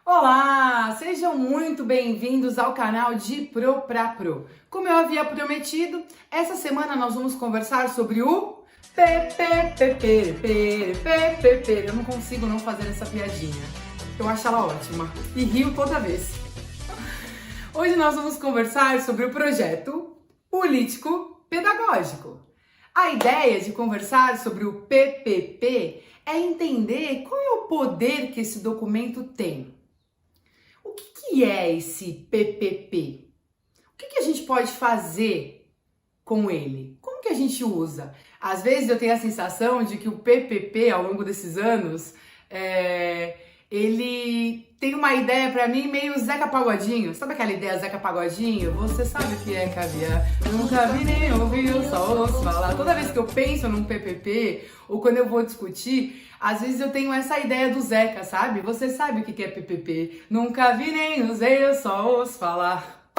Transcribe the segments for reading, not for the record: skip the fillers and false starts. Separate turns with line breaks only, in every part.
Olá, sejam muito bem-vindos ao canal de Pro pra Pro. Como eu havia prometido, essa semana nós vamos conversar sobre o PPP. Eu não consigo não fazer essa piadinha. Eu acho ela ótima e rio toda vez. Hoje nós vamos conversar sobre o projeto político pedagógico. A ideia de conversar sobre o PPP é entender qual é o poder que esse documento tem. O que é esse PPP? O que a gente pode fazer com ele? Como que a gente usa? Às vezes eu tenho a sensação de que o PPP, ao longo desses anos, ele tem uma ideia pra mim meio Zeca Pagodinho. Sabe aquela ideia Zeca Pagodinho? Você sabe o que é caviar? Nunca vi nem ouvi, eu só ouço falar. Toda vez que eu penso num PPP, ou quando eu vou discutir, às vezes eu tenho essa ideia do Zeca, sabe? Você sabe o que é PPP? Nunca vi nem usei, eu só ouço falar.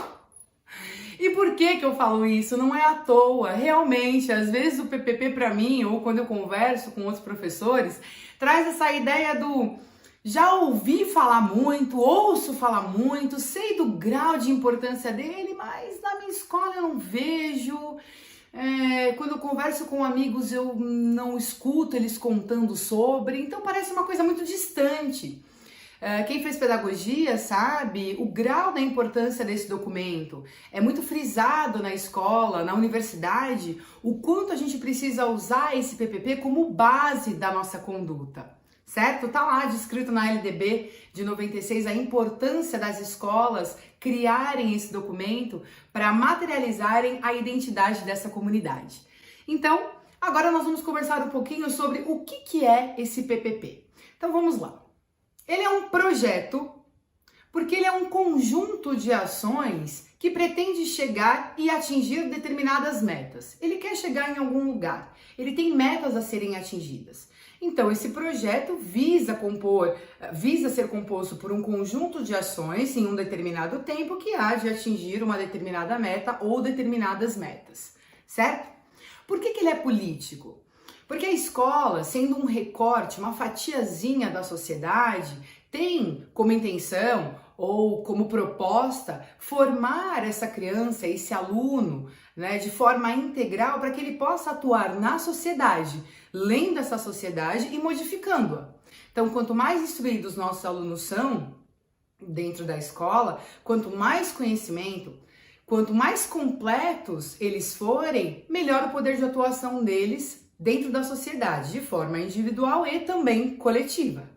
E por que eu falo isso? Não é à toa. Realmente, às vezes o PPP pra mim, ou quando eu converso com outros professores, traz essa ideia do já ouvi falar muito, ouço falar muito, sei do grau de importância dele, mas na minha escola eu não vejo. Quando eu converso com amigos eu não escuto eles contando sobre, então parece uma coisa muito distante. Quem fez pedagogia sabe o grau da importância desse documento. É muito frisado na escola, na universidade, o quanto a gente precisa usar esse PPP como base da nossa conduta. Certo? Tá lá descrito na LDB de 96 a importância das escolas criarem esse documento para materializarem a identidade dessa comunidade. Então, agora nós vamos conversar um pouquinho sobre o que é esse PPP. Então vamos lá. Ele é um projeto porque ele é um conjunto de ações que pretende chegar e atingir determinadas metas. Ele quer chegar em algum lugar, ele tem metas a serem atingidas. Então, esse projeto visa ser composto por um conjunto de ações em um determinado tempo que há de atingir uma determinada meta ou determinadas metas, certo? Por que ele é político? Porque a escola, sendo um recorte, uma fatiazinha da sociedade, tem como intenção ou como proposta formar essa criança, esse aluno, né, de forma integral para que ele possa atuar na sociedade, lendo essa sociedade e modificando-a. Então, quanto mais instruídos nossos alunos são dentro da escola, quanto mais conhecimento, quanto mais completos eles forem, melhor o poder de atuação deles dentro da sociedade, de forma individual e também coletiva.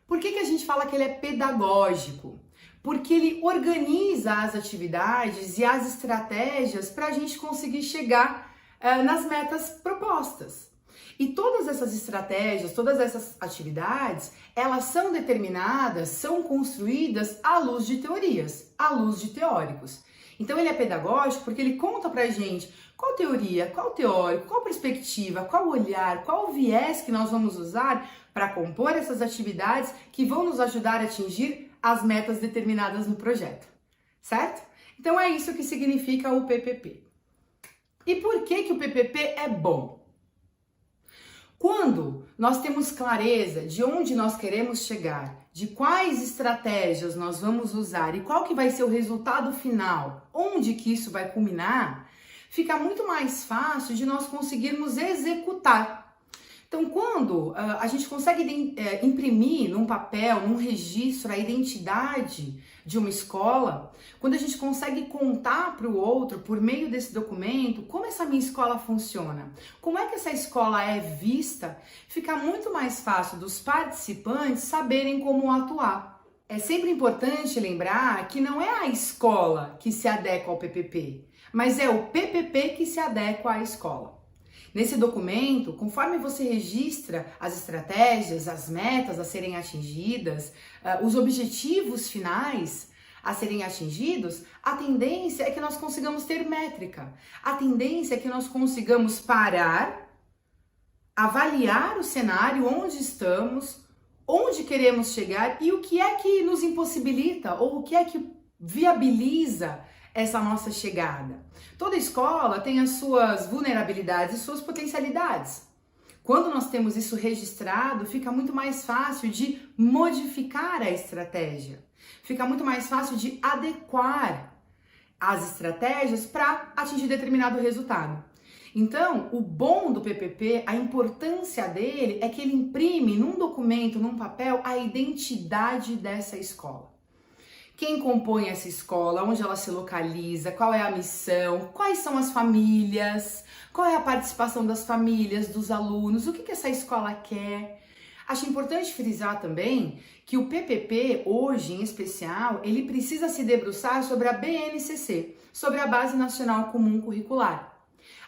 Por que a gente fala que ele é pedagógico? Porque ele organiza as atividades e as estratégias para a gente conseguir chegar nas metas propostas. E todas essas estratégias, todas essas atividades, elas são determinadas, são construídas à luz de teorias, à luz de teóricos. Então ele é pedagógico porque ele conta pra gente qual teoria, qual teórico, qual perspectiva, qual olhar, qual viés que nós vamos usar para compor essas atividades que vão nos ajudar a atingir as metas determinadas no projeto, certo? Então é isso que significa o PPP. E por que o PPP é bom? Quando nós temos clareza de onde nós queremos chegar, de quais estratégias nós vamos usar e qual que vai ser o resultado final, onde que isso vai culminar, fica muito mais fácil de nós conseguirmos executar. Então, quando a gente consegue imprimir num papel, num registro, a identidade de uma escola, quando a gente consegue contar para o outro, por meio desse documento, como essa minha escola funciona, como é que essa escola é vista, fica muito mais fácil dos participantes saberem como atuar. É sempre importante lembrar que não é a escola que se adequa ao PPP, mas é o PPP que se adequa à escola. Nesse documento, conforme você registra as estratégias, as metas a serem atingidas, os objetivos finais a serem atingidos, a tendência é que nós consigamos ter métrica. A tendência é que nós consigamos parar, avaliar o cenário, onde estamos, onde queremos chegar e o que é que nos impossibilita ou o que é que viabiliza essa nossa chegada. Toda escola tem as suas vulnerabilidades e suas potencialidades. Quando nós temos isso registrado, fica muito mais fácil de modificar a estratégia. Fica muito mais fácil de adequar as estratégias para atingir determinado resultado. Então, o bom do PPP, a importância dele é que ele imprime num documento, num papel, a identidade dessa escola. Quem compõe essa escola, onde ela se localiza, qual é a missão, quais são as famílias, qual é a participação das famílias, dos alunos, o que essa escola quer. Acho importante frisar também que o PPP, hoje em especial, ele precisa se debruçar sobre a BNCC, sobre a Base Nacional Comum Curricular.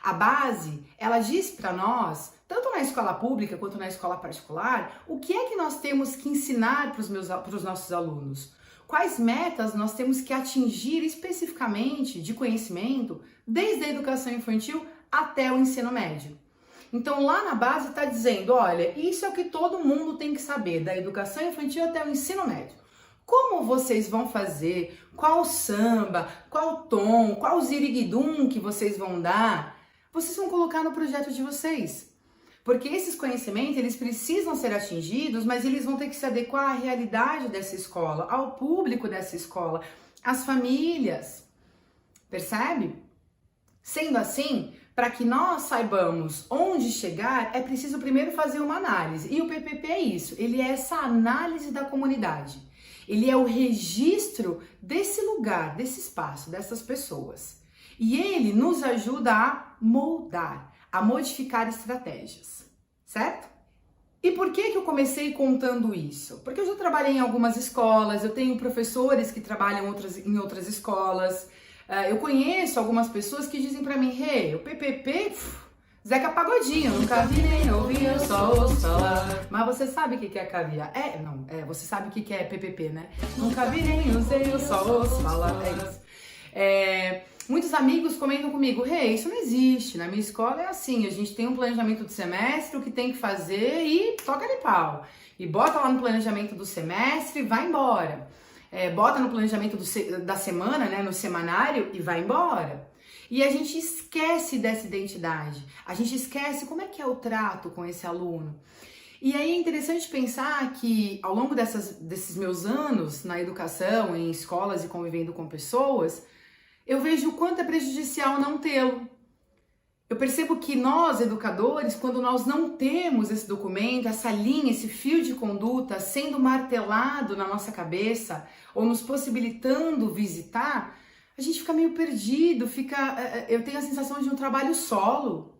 A base, ela diz para nós, tanto na escola pública quanto na escola particular, o que é que nós temos que ensinar para os nossos alunos. Quais metas nós temos que atingir especificamente de conhecimento, desde a educação infantil até o ensino médio. Então lá na base está dizendo, olha, isso é o que todo mundo tem que saber, da educação infantil até o ensino médio. Como vocês vão fazer, qual samba, qual tom, qual ziriguidum que vocês vão dar, vocês vão colocar no projeto de vocês. Porque esses conhecimentos, eles precisam ser atingidos, mas eles vão ter que se adequar à realidade dessa escola, ao público dessa escola, às famílias. Percebe? Sendo assim, para que nós saibamos onde chegar, é preciso primeiro fazer uma análise. E o PPP é isso, ele é essa análise da comunidade. Ele é o registro desse lugar, desse espaço, dessas pessoas. E ele nos ajuda a moldar, a modificar estratégias, certo? E por que eu comecei contando isso? Porque eu já trabalhei em algumas escolas, eu tenho professores que trabalham em outras escolas, eu conheço algumas pessoas que dizem pra mim, o PPP, Zeca Pagodinho, nunca vi nem ouvi, eu só ouço falar. Mas você sabe o que é caviar? Você sabe o que é PPP, né? Nunca vi nem usei, eu só ouço falar, é isso. Muitos amigos comentam comigo, isso não existe, na minha escola é assim, a gente tem um planejamento do semestre, o que tem que fazer e toca de pau. E bota lá no planejamento do semestre e vai embora. Bota no planejamento da semana, né, no semanário e vai embora. E a gente esquece dessa identidade, a gente esquece como é que é o trato com esse aluno. E aí é interessante pensar que ao longo desses meus anos na educação, em escolas e convivendo com pessoas, eu vejo o quanto é prejudicial não tê-lo. Eu percebo que nós, educadores, quando nós não temos esse documento, essa linha, esse fio de conduta sendo martelado na nossa cabeça ou nos possibilitando visitar, a gente fica meio perdido, eu tenho a sensação de um trabalho solo,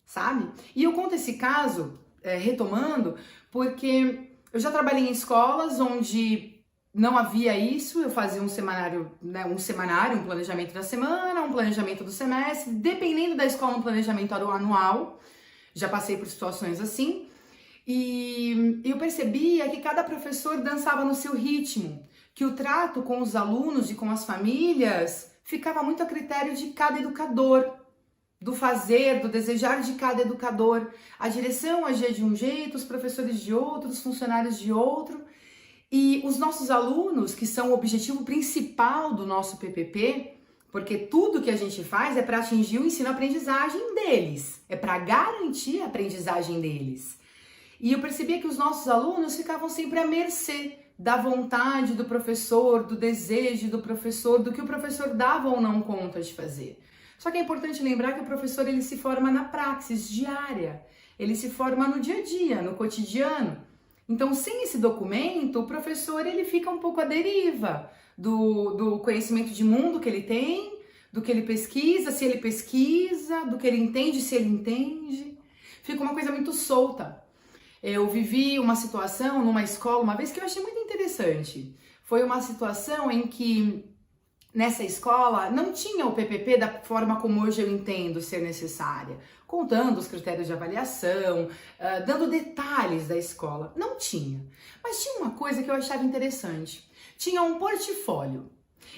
sabe? E eu conto esse caso, retomando, porque eu já trabalhei em escolas onde não havia isso, eu fazia um semanário, um planejamento da semana, um planejamento do semestre, dependendo da escola, um planejamento anual. Já passei por situações assim. E eu percebia que cada professor dançava no seu ritmo, que o trato com os alunos e com as famílias ficava muito a critério de cada educador, do fazer, do desejar de cada educador. A direção agia de um jeito, os professores de outro, os funcionários de outro. E os nossos alunos, que são o objetivo principal do nosso PPP, porque tudo que a gente faz é para atingir o ensino-aprendizagem deles, é para garantir a aprendizagem deles. E eu percebia que os nossos alunos ficavam sempre à mercê da vontade do professor, do desejo do professor, do que o professor dava ou não conta de fazer. Só que é importante lembrar que o professor ele se forma na praxis diária, ele se forma no dia a dia, no cotidiano. Então, sem esse documento, o professor ele fica um pouco à deriva do conhecimento de mundo que ele tem, do que ele pesquisa, se ele pesquisa, do que ele entende, se ele entende. Fica uma coisa muito solta. Eu vivi uma situação numa escola uma vez que eu achei muito interessante. Foi uma situação em que nessa escola não tinha o PPP da forma como hoje eu entendo ser necessária, contando os critérios de avaliação, dando detalhes da escola. Não tinha. Mas tinha uma coisa que eu achava interessante. Tinha um portfólio.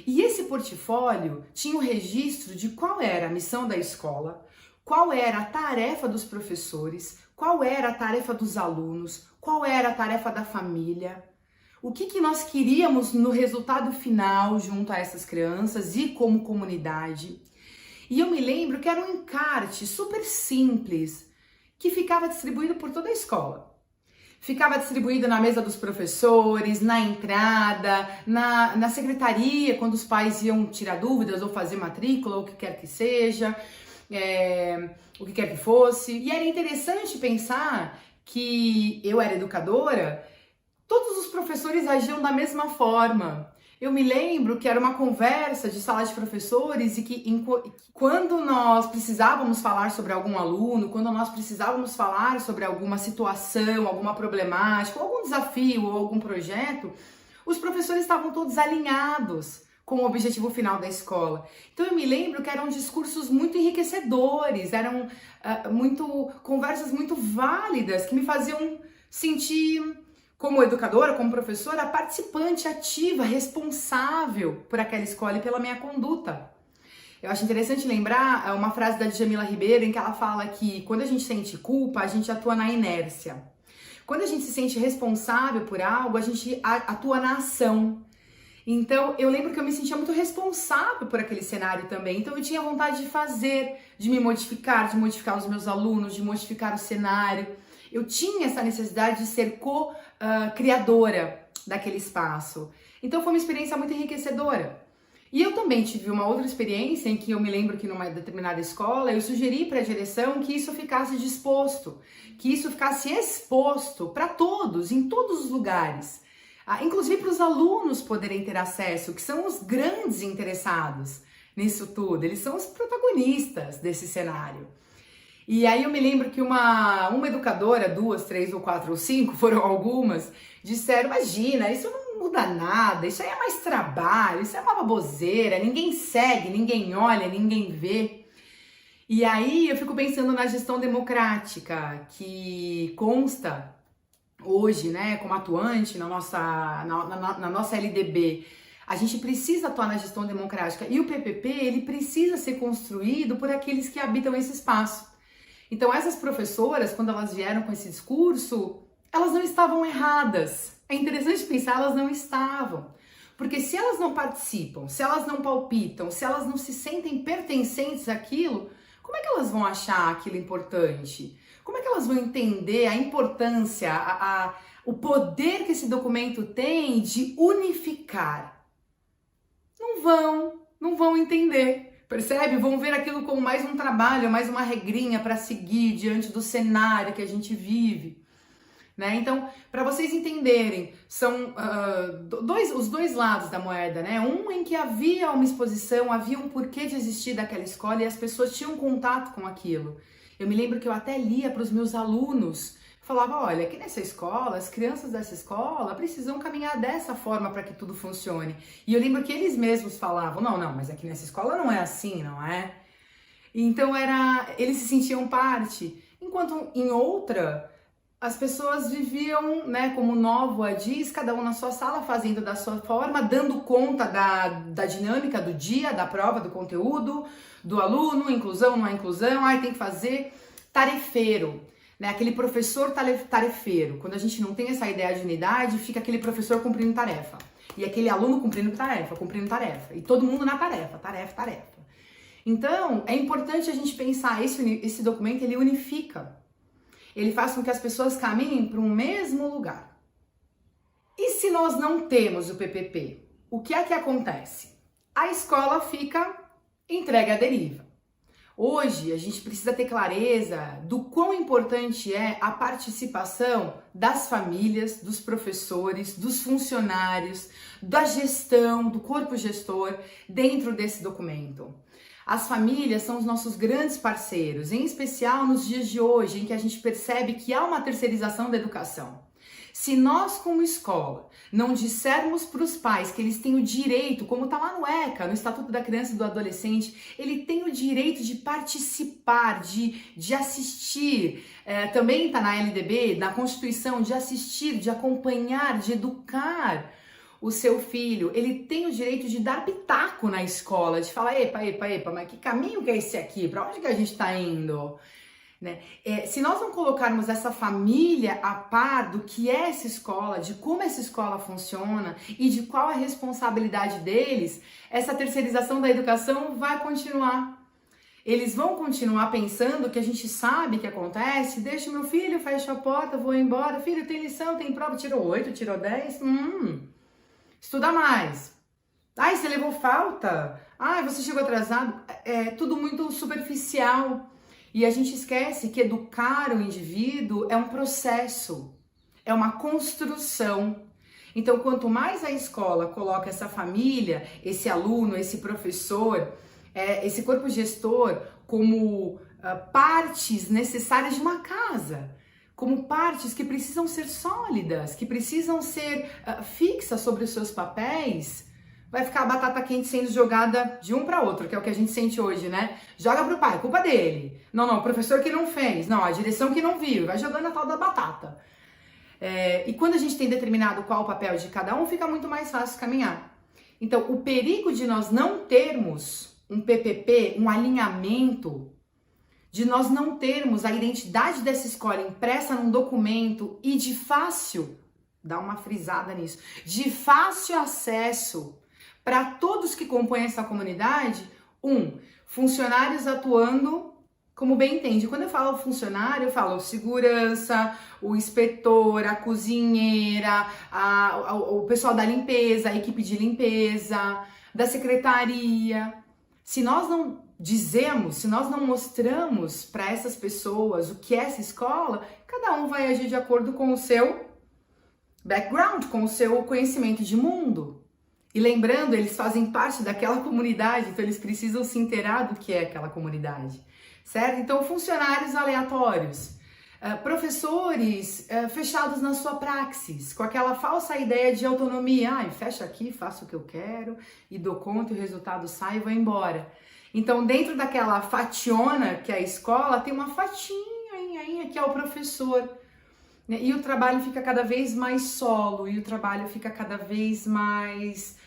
E esse portfólio tinha o registro de qual era a missão da escola, qual era a tarefa dos professores, qual era a tarefa dos alunos, qual era a tarefa da família. O que nós queríamos no resultado final junto a essas crianças e como comunidade. E eu me lembro que era um encarte super simples, que ficava distribuído por toda a escola. Ficava distribuído na mesa dos professores, na entrada, na secretaria, quando os pais iam tirar dúvidas ou fazer matrícula, ou o que quer que seja, o que quer que fosse. E era interessante pensar que eu era educadora, todos os professores agiam da mesma forma. Eu me lembro que era uma conversa de sala de professores e que quando nós precisávamos falar sobre algum aluno, quando nós precisávamos falar sobre alguma situação, alguma problemática, algum desafio ou algum projeto, os professores estavam todos alinhados com o objetivo final da escola. Então eu me lembro que eram discursos muito enriquecedores, eram conversas muito válidas que me faziam sentir, como educadora, como professora, participante, ativa, responsável por aquela escola e pela minha conduta. Eu acho interessante lembrar uma frase da Djamila Ribeiro em que ela fala que quando a gente sente culpa, a gente atua na inércia. Quando a gente se sente responsável por algo, a gente atua na ação. Então, eu lembro que eu me sentia muito responsável por aquele cenário também. Então, eu tinha vontade de fazer, de me modificar, de modificar os meus alunos, de modificar o cenário. Eu tinha essa necessidade de ser co-criadora daquele espaço. Então foi uma experiência muito enriquecedora. E eu também tive uma outra experiência em que eu me lembro que numa determinada escola eu sugeri para a direção que isso ficasse disposto, que isso ficasse exposto para todos, em todos os lugares. Inclusive para os alunos poderem ter acesso, que são os grandes interessados nisso tudo. Eles são os protagonistas desse cenário. E aí eu me lembro que uma educadora, 2, 3 ou 4 ou 5, foram algumas, disseram, imagina, isso não muda nada, isso aí é mais trabalho, isso é uma baboseira, ninguém segue, ninguém olha, ninguém vê. E aí eu fico pensando na gestão democrática, que consta hoje, né, como atuante na nossa LDB. A gente precisa atuar na gestão democrática e o PPP, ele precisa ser construído por aqueles que habitam esse espaço. Então essas professoras, quando elas vieram com esse discurso, elas não estavam erradas. É interessante pensar, elas não estavam. Porque se elas não participam, se elas não palpitam, se elas não se sentem pertencentes àquilo, como é que elas vão achar aquilo importante? Como é que elas vão entender a importância, o poder que esse documento tem de unificar? Não vão entender. Percebe? Vão ver aquilo como mais um trabalho, mais uma regrinha para seguir diante do cenário que a gente vive. Né? Então, para vocês entenderem, são os dois lados da moeda, né? Um em que havia uma exposição, havia um porquê de existir daquela escola e as pessoas tinham contato com aquilo. Eu me lembro que eu até lia para os meus alunos, falava, olha, aqui nessa escola, as crianças dessa escola precisam caminhar dessa forma para que tudo funcione. E eu lembro que eles mesmos falavam, não, mas aqui nessa escola não é assim, não é? Então eles se sentiam parte. Enquanto em outra, as pessoas viviam, né, como Nóvoa diz, cada um na sua sala, fazendo da sua forma, dando conta da dinâmica do dia, da prova, do conteúdo, do aluno, inclusão, não é inclusão, tem que fazer tarefeiro. Né, aquele professor tarefeiro. Quando a gente não tem essa ideia de unidade, fica aquele professor cumprindo tarefa. E aquele aluno cumprindo tarefa. E todo mundo na tarefa. Então, é importante a gente pensar, esse documento, ele unifica. Ele faz com que as pessoas caminhem para um mesmo lugar. E se nós não temos o PPP, o que é que acontece? A escola fica entregue à deriva. Hoje, a gente precisa ter clareza do quão importante é a participação das famílias, dos professores, dos funcionários, da gestão, do corpo gestor dentro desse documento. As famílias são os nossos grandes parceiros, em especial nos dias de hoje, em que a gente percebe que há uma terceirização da educação. Se nós, como escola, não dissermos para os pais que eles têm o direito, como está lá no ECA, no Estatuto da Criança e do Adolescente, ele tem o direito de participar, de assistir, também está na LDB, na Constituição, de assistir, de acompanhar, de educar o seu filho. Ele tem o direito de dar pitaco na escola, de falar, epa, mas que caminho que é esse aqui? Para onde que a gente está indo? Né? Se nós não colocarmos essa família a par do que é essa escola, de como essa escola funciona e de qual a responsabilidade deles, essa terceirização da educação vai continuar. Eles vão continuar pensando que a gente sabe que acontece. Deixa o meu filho, fecha a porta, vou embora. Filho, tem lição, tem prova, tirou 8, tirou 10. Estuda mais. Ai, você levou falta. Ai, você chegou atrasado. É tudo muito superficial. E a gente esquece que educar o indivíduo é um processo, é uma construção. Então, quanto mais a escola coloca essa família, esse aluno, esse professor, esse corpo gestor como partes necessárias de uma casa, como partes que precisam ser sólidas, que precisam ser fixas sobre os seus papéis, vai ficar a batata quente sendo jogada de um para outro, que é o que a gente sente hoje, né? Joga pro pai, culpa dele. Não, o professor que não fez. Não, a direção que não viu. Vai jogando a tal da batata. E quando a gente tem determinado qual o papel de cada um, fica muito mais fácil caminhar. Então, o perigo de nós não termos um PPP, um alinhamento, de nós não termos a identidade dessa escola impressa num documento e de fácil, dá uma frisada nisso, de fácil acesso para todos que compõem essa comunidade. Funcionários atuando como bem entende. Quando eu falo funcionário, eu falo segurança, o inspetor, a cozinheira, o pessoal da limpeza, a equipe de limpeza, da secretaria. Se nós não dizemos, se nós não mostramos para essas pessoas o que é essa escola, cada um vai agir de acordo com o seu background, com o seu conhecimento de mundo. E lembrando, eles fazem parte daquela comunidade, então eles precisam se inteirar do que é aquela comunidade, certo? Então, funcionários aleatórios, professores fechados na sua praxis, com aquela falsa ideia de autonomia. Fecha aqui, faço o que eu quero e dou conta, e o resultado sai e vou embora. Então, dentro daquela fationa que é a escola, tem uma fatinha que é o professor. E o trabalho fica cada vez mais solo, e o trabalho fica cada vez mais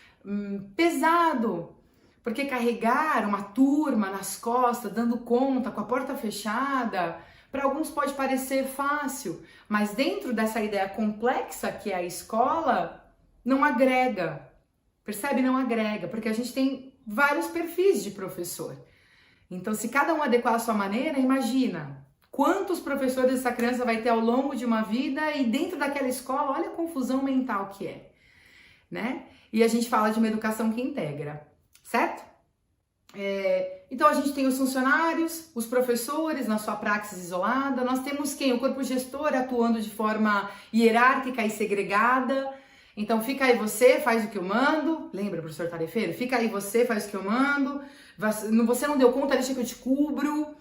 pesado, porque carregar uma turma nas costas, dando conta, com a porta fechada, para alguns pode parecer fácil, mas dentro dessa ideia complexa que é a escola, não agrega, percebe? Não agrega, porque a gente tem vários perfis de professor. Então, se cada um adequar a sua maneira, imagina quantos professores essa criança vai ter ao longo de uma vida, e dentro daquela escola, olha a confusão mental que é, né? E a gente fala de uma educação que integra, certo? Então a gente tem os funcionários, os professores na sua praxis isolada, nós temos quem? O corpo gestor atuando de forma hierárquica e segregada. Então fica aí você, faz o que eu mando, lembra, professor tarefeiro? Fica aí você, faz o que eu mando, você não deu conta, deixa que eu te cubro.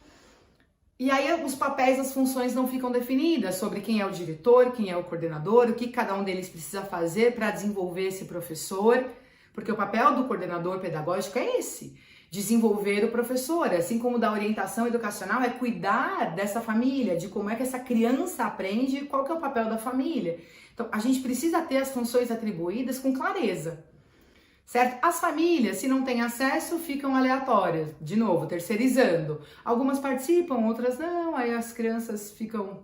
E aí os papéis, as funções não ficam definidas sobre quem é o diretor, quem é o coordenador, o que cada um deles precisa fazer para desenvolver esse professor, porque o papel do coordenador pedagógico é esse, desenvolver o professor, assim como da orientação educacional é cuidar dessa família, de como é que essa criança aprende, qual que é o papel da família. Então a gente precisa ter as funções atribuídas com clareza. Certo? As famílias, se não têm acesso, ficam aleatórias, de novo, terceirizando. Algumas participam, outras não, aí as crianças ficam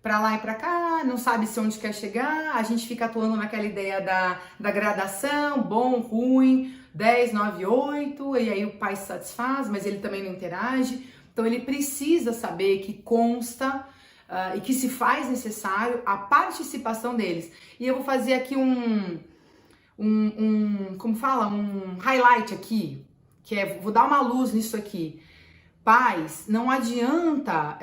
pra lá e pra cá, não sabe se onde quer chegar, a gente fica atuando naquela ideia da gradação, bom, ruim, 10, 9, 8, e aí o pai se satisfaz, mas ele também não interage. Então ele precisa saber que consta e que se faz necessário a participação deles. E eu vou fazer aqui como fala? Um highlight aqui, que vou dar uma luz nisso aqui. Pais, não adianta,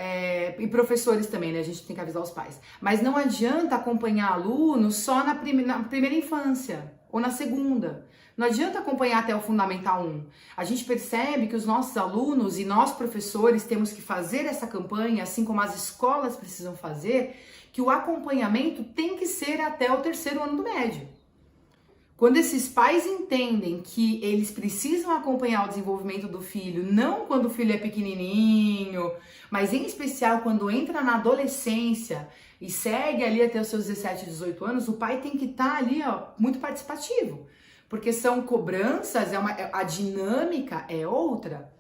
e professores também, né? A gente tem que avisar os pais, mas não adianta acompanhar alunos só na primeira infância ou na segunda. Não adianta acompanhar até o Fundamental 1. A gente percebe que os nossos alunos e nós professores temos que fazer essa campanha, assim como as escolas precisam fazer, que o acompanhamento tem que ser até o 3º ano do médio. Quando esses pais entendem que eles precisam acompanhar o desenvolvimento do filho, não quando o filho é pequenininho, mas em especial quando entra na adolescência e segue ali até os seus 17, 18 anos, o pai tem que estar ali, muito participativo, porque são cobranças, a dinâmica é outra.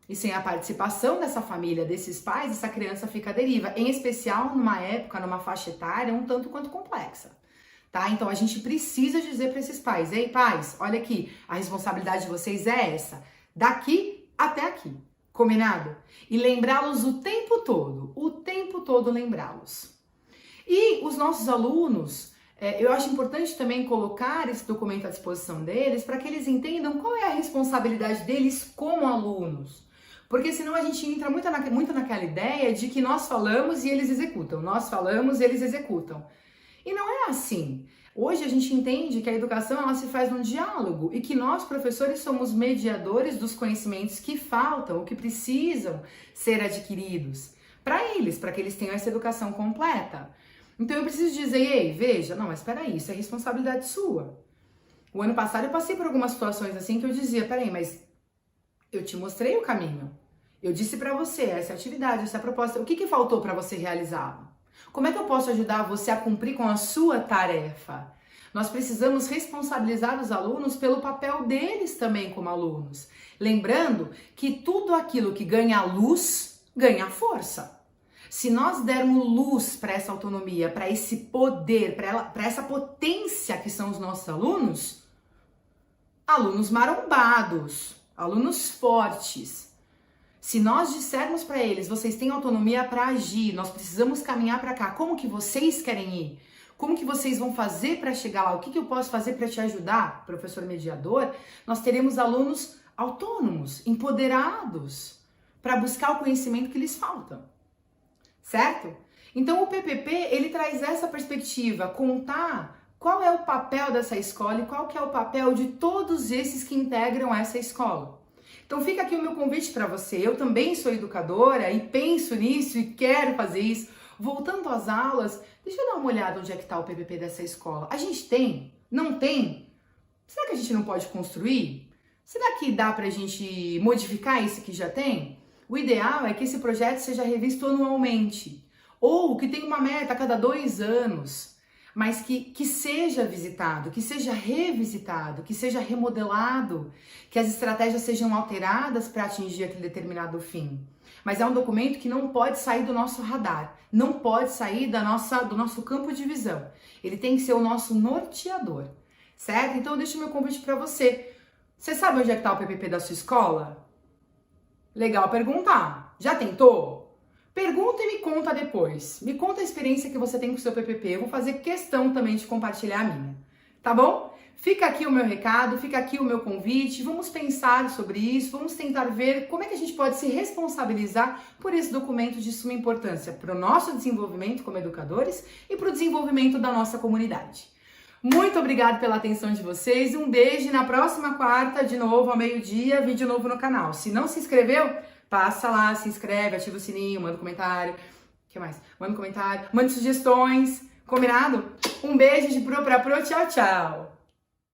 E sem a participação dessa família, desses pais, essa criança fica à deriva, em especial numa época, numa faixa etária um tanto quanto complexa. Tá? Então a gente precisa dizer para esses pais: ei, pais, olha aqui, a responsabilidade de vocês é essa, daqui até aqui. Combinado? E lembrá-los o tempo todo lembrá-los. E os nossos alunos, eu acho importante também colocar esse documento à disposição deles para que eles entendam qual é a responsabilidade deles como alunos. Porque senão a gente entra muito naquela ideia de que nós falamos e eles executam, nós falamos e eles executam. E não é assim. Hoje a gente entende que a educação ela se faz num diálogo e que nós, professores, somos mediadores dos conhecimentos que faltam, ou que precisam ser adquiridos para eles, para que eles tenham essa educação completa. Então eu preciso dizer, ei, veja, não, mas espera aí, isso é responsabilidade sua. O ano passado eu passei por algumas situações assim que eu dizia, peraí, mas eu te mostrei o caminho. Eu disse para você, essa é a atividade, essa é a proposta. O que faltou para você realizar? Como é que eu posso ajudar você a cumprir com a sua tarefa? Nós precisamos responsabilizar os alunos pelo papel deles também como alunos. Lembrando que tudo aquilo que ganha luz, ganha força. Se nós dermos luz para essa autonomia, para esse poder, para essa potência que são os nossos alunos, alunos marombados, alunos fortes. Se nós dissermos para eles, vocês têm autonomia para agir, nós precisamos caminhar para cá, como que vocês querem ir? Como que vocês vão fazer para chegar lá? O que eu posso fazer para te ajudar, professor mediador? Nós teremos alunos autônomos, empoderados, para buscar o conhecimento que lhes falta, certo? Então o PPP, ele traz essa perspectiva, contar qual é o papel dessa escola e qual que é o papel de todos esses que integram essa escola. Então fica aqui o meu convite para você. Eu também sou educadora e penso nisso e quero fazer isso. Voltando às aulas, deixa eu dar uma olhada onde é que está o PPP dessa escola. A gente tem? Não tem? Será que a gente não pode construir? Será que dá para a gente modificar isso que já tem? O ideal é que esse projeto seja revisto anualmente. Ou que tenha uma meta a cada 2 anos. Mas que seja visitado, que seja revisitado, que seja remodelado, que as estratégias sejam alteradas para atingir aquele determinado fim. Mas é um documento que não pode sair do nosso radar, não pode sair do nosso campo de visão. Ele tem que ser o nosso norteador, certo? Então deixa o meu convite para você. Você sabe onde é que está o PPP da sua escola? Legal perguntar. Já tentou? Pergunta e me conta depois. Me conta a experiência que você tem com o seu PPP. Eu vou fazer questão também de compartilhar a minha. Tá bom? Fica aqui o meu recado, fica aqui o meu convite. Vamos pensar sobre isso, vamos tentar ver como é que a gente pode se responsabilizar por esse documento de suma importância para o nosso desenvolvimento como educadores e para o desenvolvimento da nossa comunidade. Muito obrigada pela atenção de vocês. Um beijo e na próxima quarta, de novo, ao meio-dia, vídeo novo no canal. Se não se inscreveu, passa lá, se inscreve, ativa o sininho, manda um comentário. O que mais? Manda um comentário, manda sugestões. Combinado? Um beijo de pro pra pro. Tchau, tchau.